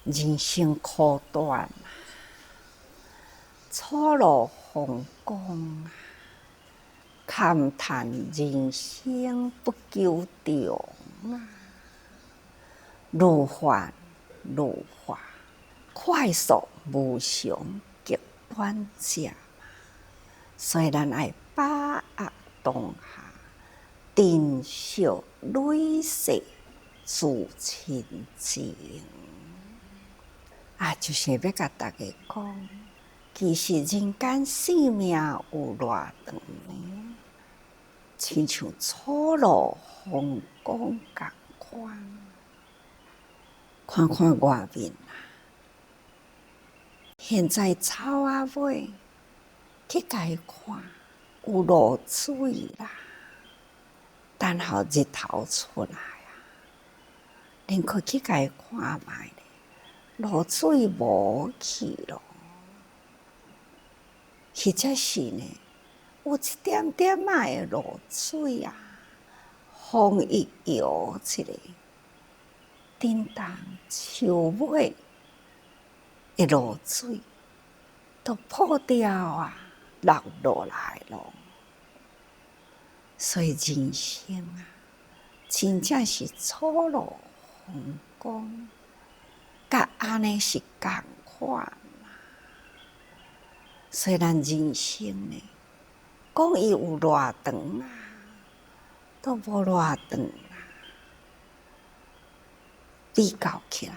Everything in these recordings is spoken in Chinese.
人生苦短，错路风光，慨叹人生不究终啊！如幻如化，快速无常，极短暂。所以咱爱把握当下，珍惜累世自清净。就是要甲大家讲，其实人间生命有偌长呢，亲像错路风光共款。看看外面啦，现在草仔尾去甲伊看，有露水啦。等候日头出来啊，恁可去甲伊看觅咧，露水无去咯。或者是呢，有一点点仔会露水啊，风一摇一下，叮当树尾会露水，都破掉啊，落落来咯。所以人生啊，真正是错路风光，甲安尼是共款啦。所以咱人生呢，讲伊有偌长啊，都无偌长啊。比较起来，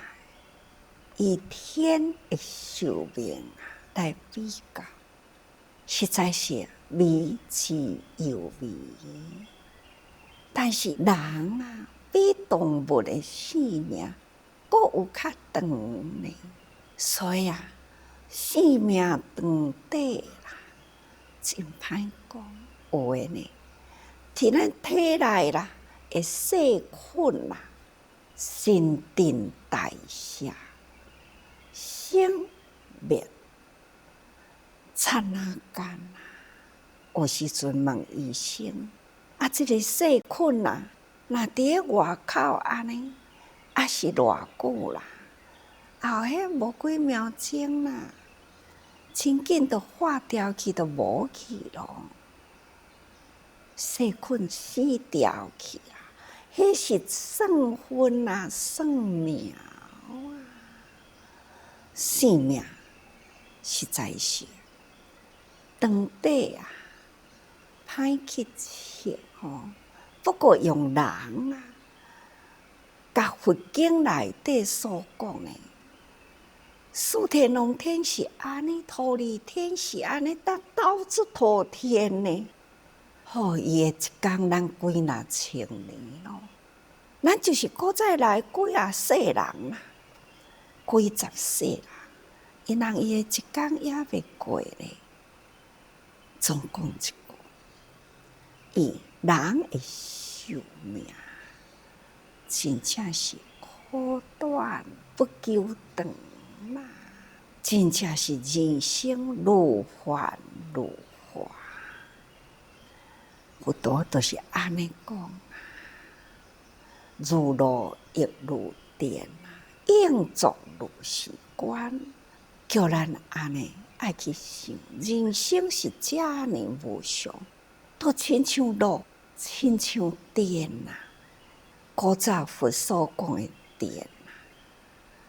以天的寿命来比较，实在是微之又微。但是人啊，比动物的生命佫有较长呢。所以啊，生命长短啦，真歹讲。有诶呢，伫咱体内啦，会细菌啦，新陈代谢、生灭、刹那间啊，有时阵问医生，这个细菌啊，若伫咧外口安尼，是偌久啦？迄无几秒钟啦，真紧就化掉去，就无去咯。细菌死掉去啊，迄是算分啊，算秒啊。生命实在是长短啊，歹去测吼。不过用人啊，甲佛经内底所讲的，四天王天是安尼，忉利天是安尼，斗出头天呢。伊的一天咱几若千年咯，咱就是古早来几啊世人啦，几十世人，因人伊的一天也未过咧。总讲一句，伊人的寿命真正是苦短不究长啦，真正是人生如幻如化。佛陀都是安尼讲，如露亦如电啊，应作如是观，叫咱安尼爱去想，人生是遮尔无常，都亲像露，亲像电啊。古早佛所讲的电啊，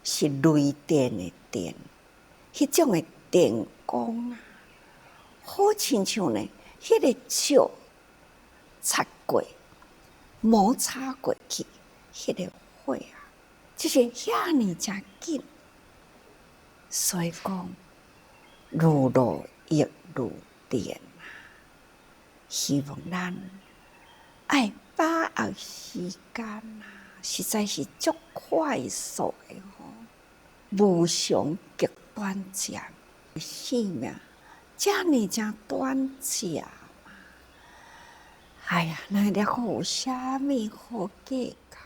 是雷电的电，迄种的电光啊，好亲像呢，迄个石擦过、摩擦过去，迄个火啊，就是遐尔真紧。所以讲，如露亦如电啊。希望咱爱把握时间啊，实在是足快速的吼，无常极短暂，生命遮尔真短暂。咱了可有啥物好计较？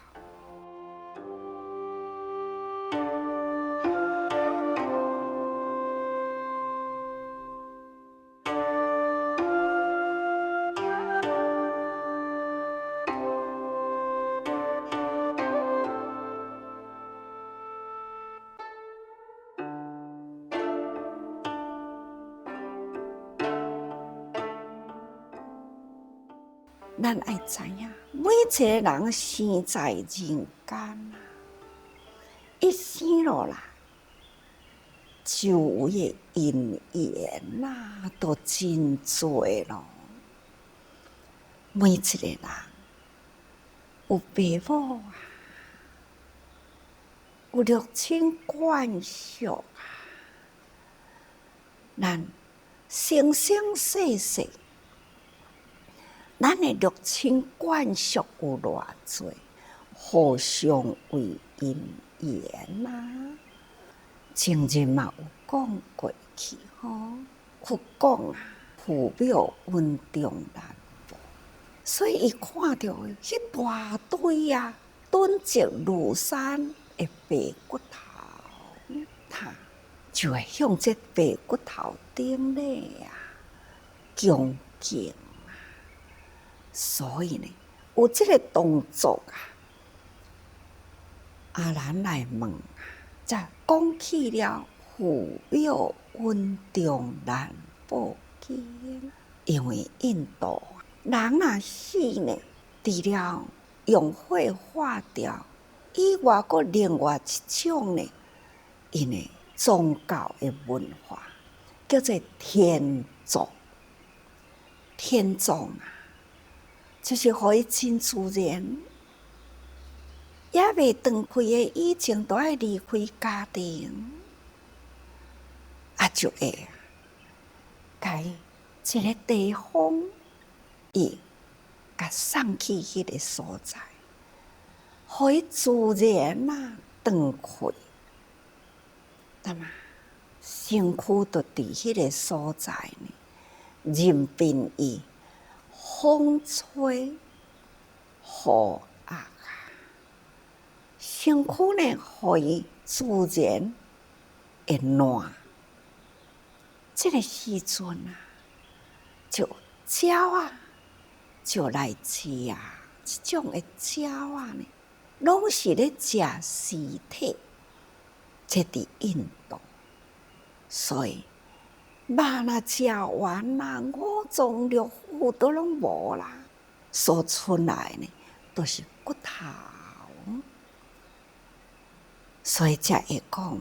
咱爱知影，每一个人生在人间啊，一生落来，就有的因缘呐，都真多咯。每一个人有父母啊，有六亲眷属啊，咱生生世世，咱的六亲眷属有偌多，互相为因缘呐。前日嘛有讲过去佛讲啊，父母恩重难报，所以伊看到迄大堆啊，囤积如山的白骨头，他就会向这白骨头顶礼啊，恭敬啊。所以呢，有这个动作啊，阿兰来问啊，才讲起了父母恩重难报经。因为印度人若死呢，除了用火化掉以外，佫另外一种呢，因的宗教的文化叫做天葬。天葬啊，就是互伊真自然，也未长开的以前，都爱离开家庭，就会甲伊一个地方，伊甲送去迄个所在，互伊自然长开。那么身躯就伫迄个所在呢，任凭伊风吹雨压，身躯呢，互伊自然会暖。这个时阵啊，就鸟啊，就来吃啊，这种的鸟啊呢，拢是咧食尸体。这伫印度，所以肉若食完啦，五脏六腑都拢无啦，所出来呢，都是骨头。所以才会讲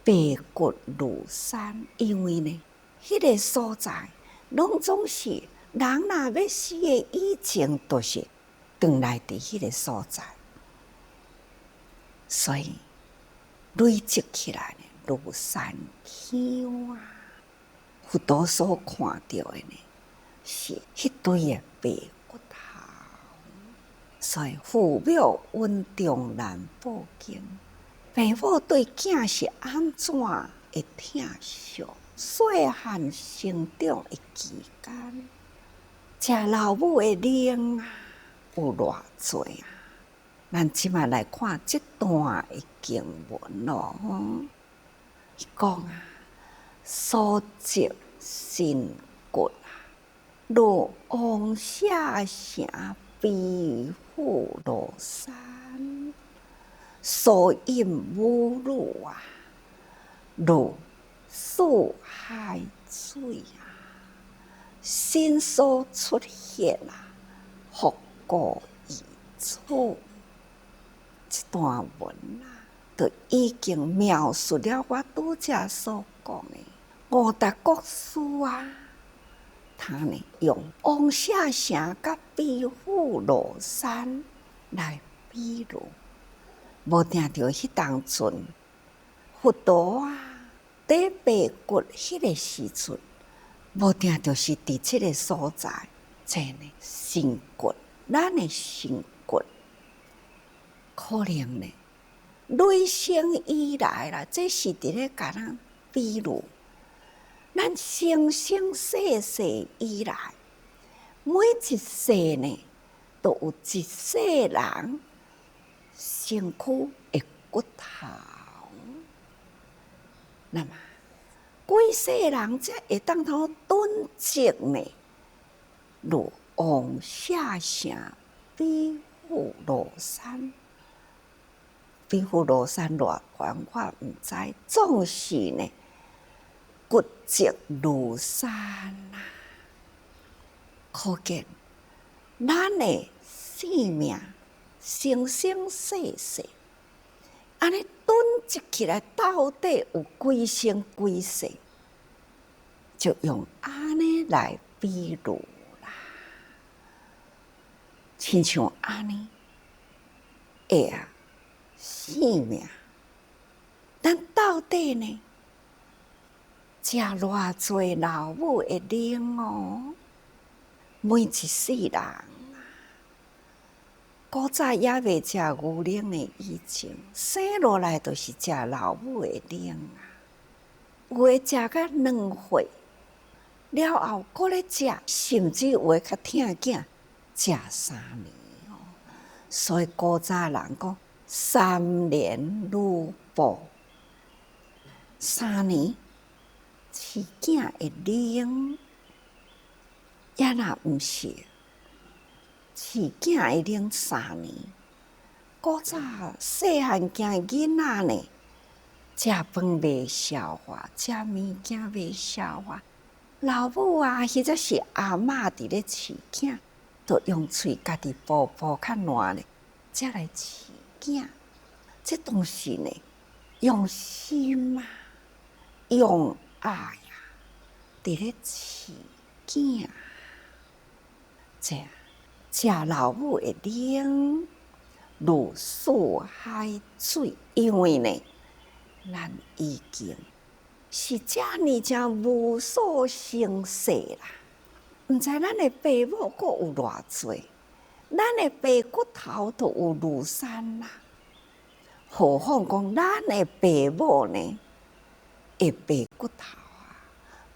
白骨如山，因为呢，迄个所在拢总是人若要死的以前，都是转来伫迄个所在，所以累积起来呢，如山丘啊。佛陀所看到的呢，是迄堆的白骨头，所以父母恩重难报经。父母对囝是安怎会疼惜？细汉成长的期间，食老母的奶有偌济啊？咱即马来看这段的经文咯，伊讲啊，所积辛骨如王舍城逼富罗山，所饮母乳啊，如四海水啊，心所出现啊，复古以处。这段文就已经描述了我拄则所讲的五达国师啊，他呢用王舍城甲逼富罗山来比喻，无定着迄当阵佛陀伫白骨迄个时阵，无定着是伫即个所在，即呢身骨，咱的身骨。可能呢，累生以来啦，这是伫咧甲咱比喻，咱生生世世以来，每一世呢，都有一世人身躯的骨头。那么，几世人才会当通囤积呢？如王舍城逼富罗山。逼富罗山偌宽，我毋知，总是呢，骨积如山啊！可见咱的性命生生世世，安尼囤积起来，到底有几生几世？就用安尼来比喻啦，亲像安尼，性命，咱到底呢？食偌济老母的奶哦，每一世人啊，古早也未食牛奶的以前，生落来就是食老母的奶啊。有诶食到2岁了后，搁咧食，甚至有诶较疼囝食3年哦。所以古早人讲3年如哺，3年饲囝的奶，也若毋是饲囝的奶3年。古早细汉囝囡仔呢，食饭未消化，食物件未消化。老母啊，或者是阿嬷伫咧饲囝，就用喙家己抱较烂咧，才来饲囝。这东西呢，用心啊，用爱啊，伫咧饲囝。这食老母的奶，如四海水，因为呢，咱已经是遮尔无数生世啦，毋知咱的爸母阁有偌济，咱的白骨头都有如山啦。何况讲咱的爸母呢？的白骨头啊，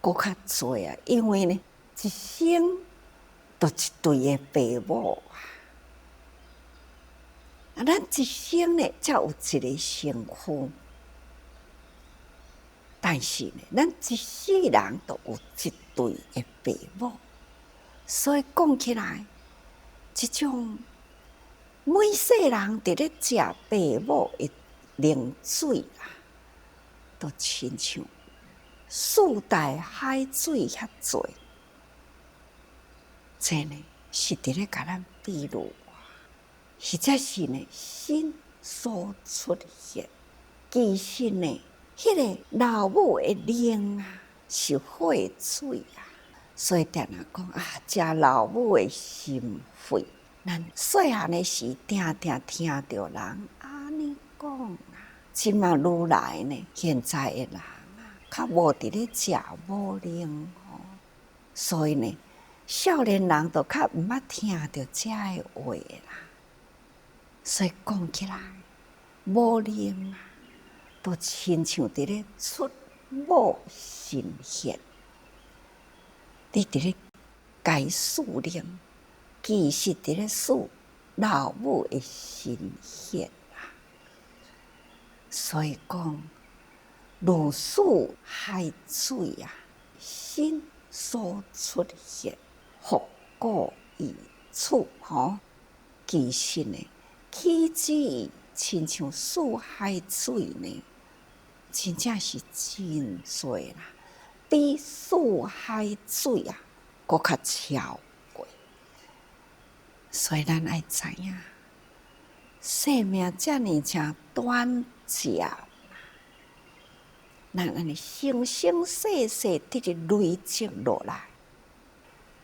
阁较济啊，因为呢，一生都一对的爸母啊，咱一生呢，才有一个身躯。但是呢，咱一世人都有一对的爸母，所以讲起来，这种每世人伫咧食爸母的灵水啦，都亲像四大海水遐多。这呢是伫咧甲咱比喻，或者是呢心所出现。其实呢，迄个老母的灵啊，是血水啊，所以定定讲啊，食老母的心血。咱细汉的时，定定听到人安尼讲啊，即嘛愈来呢，现在的人啊，较无伫咧食母奶哦，所以呢，少年人都较毋捌听到遮个话啦。所以讲起来，母奶啊，都亲像伫咧出母心血，你伫咧解释奶，其实伫咧输老母的心血啦。所以讲，如数海水啊，心所出现，复古以处吼。其实呢，起之亲像四海水呢，真正是真多啦，比四海水啊，搁较超过。所以咱爱知影，生命遮尔正短暂，咱安尼生生世世直直累积落来，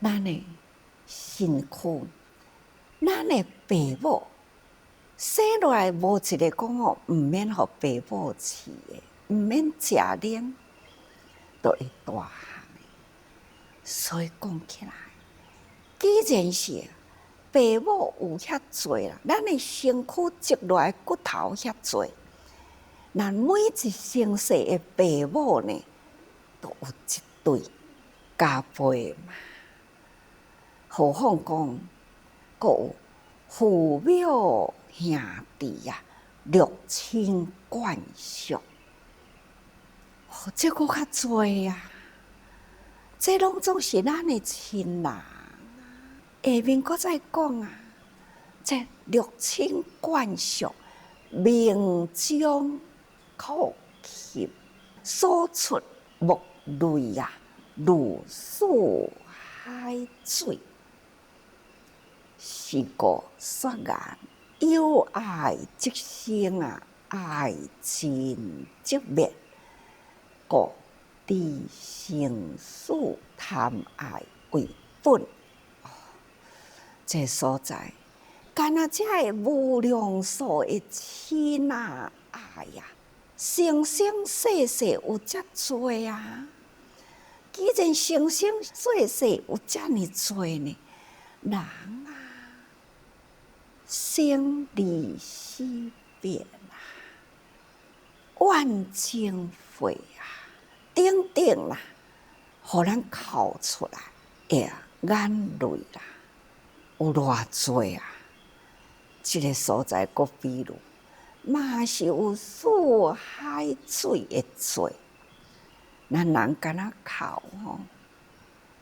咱的身躯，咱的爸母生落来无一个讲哦，毋免互爸母饲的，毋免食奶，都会大汉的。所以讲起来，既然是爸母有遐多啦，咱的身躯积落来骨头遐多，咱每一生世的爸母呢，都有一对加倍嘛。何况讲，阁有父母兄弟啊，6亲眷属，这个较多啊。这拢总是咱的亲人。下面搁再讲啊，这6亲眷属，命中苦泣，所出目泪啊，如四海水。是故说言，有爱即生爱真即灭，故知生死贪爱为本。这所在，干那这无量数的亲爱呀，生生世世有遮多啊！既然生生世世有遮尔多呢，人啊，生离死别万千回等等互咱哭出来，眼泪啦，有偌多这个所在，搁比如，嘛是有四海水的多，咱人敢若哭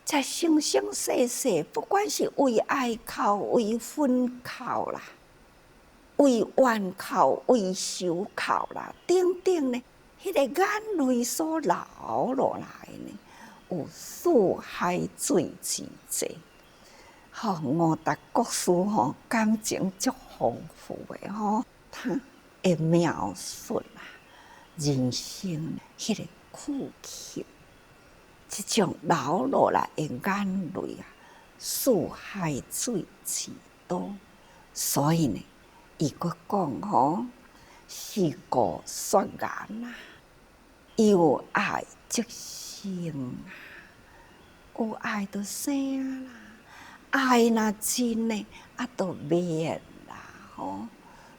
在生生世世，不管是为爱哭、为恨哭啦，为怨哭、为愁哭啦，等等呢，迄个眼泪所流落来呢，有四海水之多。五达国师感情足丰富的他会描述人生迄个苦泣，即种流落来的眼泪四海水之多。所以呢，伊佫讲是故说言有爱即生有爱就生啦。爱若真呢，就灭啦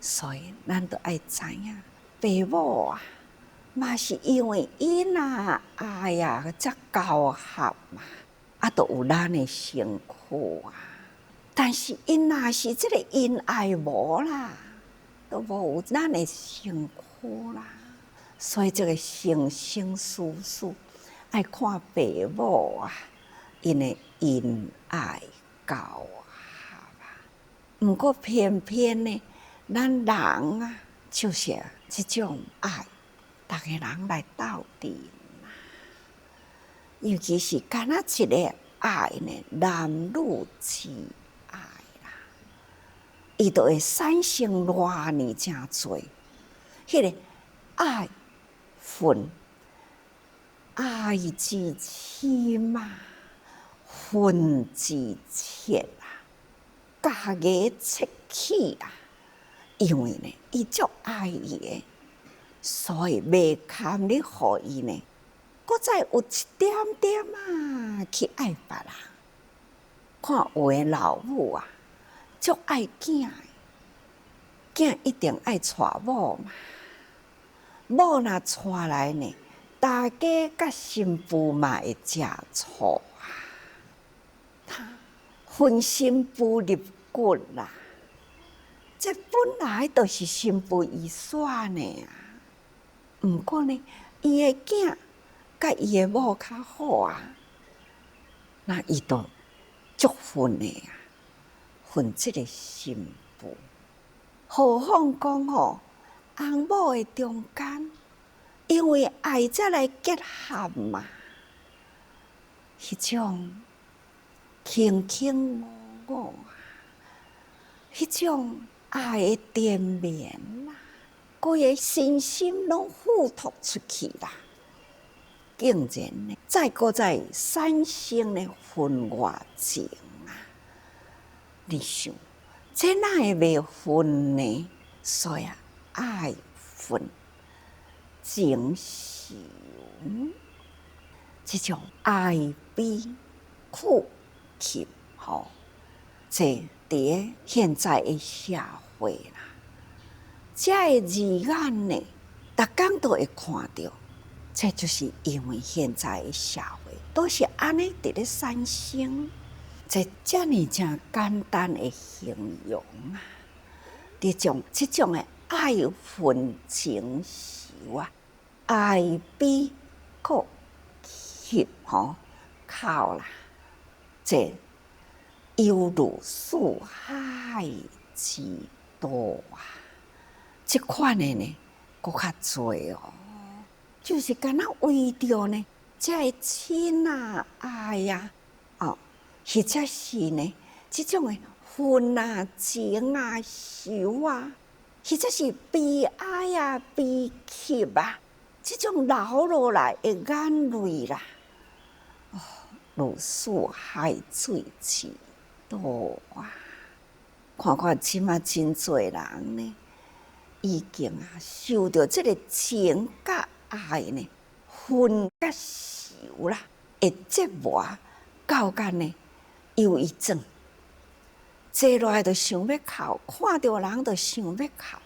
所以咱都爱知影，父母嘛是因为因爱才交合嘛，都有咱的辛苦但是因若是这个因爱无啦，都无有咱的辛苦啦。所以这个生生世世爱看父母因的因爱交合毋过偏偏呢，咱人就是这种爱，逐个人来斗阵尤其是干那一个爱呢，男女之爱伊就会产生偌呢真多，迄个爱恨，爱之深恨之切家己切起因为呢，伊足爱伊的，所以袂堪你互伊呢，搁再有一点点去爱别人。看有的老母足爱囝的，囝一定爱娶某嘛，某若娶来呢，大家甲新妇嘛会食醋分新妇入骨啦。这本来就是新妇伊选的毋过呢，伊的囝甲伊的某较好那伊就足恨的恨这个新妇。何况讲翁某的中间，因为爱才来结合嘛，迄种卿卿我我迄种爱的缠绵规个身心拢付托出去啦，竟然呢，再产生呢婚外情你想，这哪会袂分呢？所以爱分情仇，这种爱悲苦泣这伫现在的社会啦，这个字眼呢，逐工都会看到。这就是因为现在的社会都是安尼伫咧产生。这遮尔正简单的形容这种的爱恨情仇爱悲苦泣哭啦，这犹如四海之多这款的呢，搁较多就是敢若为着呢，这亲爱或者是呢，这种的恨啊、情啊、愁啊，或者是悲哀啊、悲泣啊，这种流落来的眼泪啦，如四海水池多啊！看看即马真侪人呢，已经受到这个情甲爱呢，恨甲愁啦，会折磨，到间呢忧郁症，坐落来就想要哭，看到人就想要哭，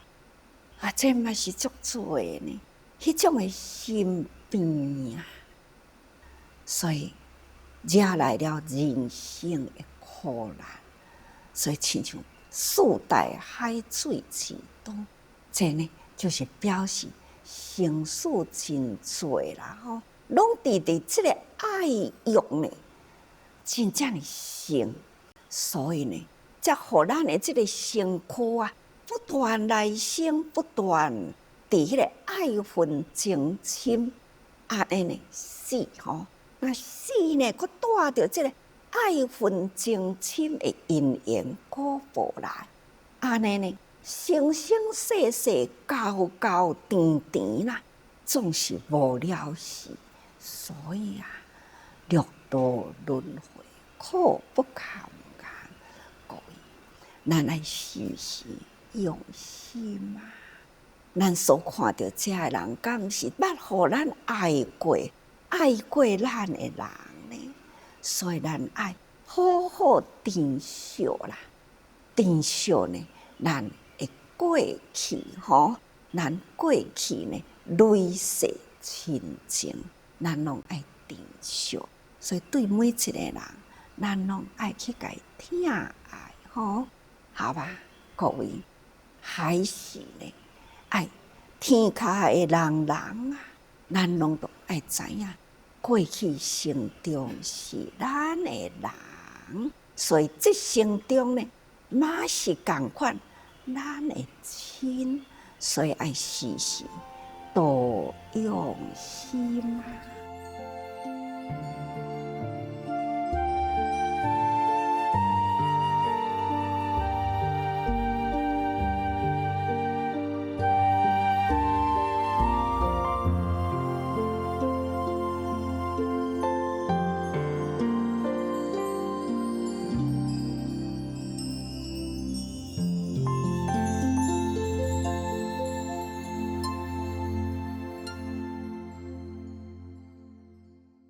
这嘛是足多的呢，迄种的心病啊，所以惹来了人生的苦难，所以亲像四大海水池多，这呢就是表示生死真多啦吼，拢伫这个爱欲呢，真正的深，所以呢，才互咱的这个身躯不断来生，不断伫迄个爱恨情深，安尼呢死吼，那死呢，佫带着这个爱恨情深的因缘果报来，安尼呢，生生世世交交甜甜啦，总是无了时。所以六道轮回，苦不堪言。各位，咱爱时时用心啊！咱所看到这个人，敢是捌互咱爱过咱的人呢？所以咱爱好好珍惜啦，珍惜呢，咱的过去吼，咱过去呢，累世亲情，咱拢爱珍惜。所以对每一个人，咱拢爱去甲伊疼爱吼，好吧，各位，还是呢，爱天下的人咱拢都爱知影，过去生中是咱的人，所以这生中呢，嘛是同款咱的亲，所以爱时时多用心啊。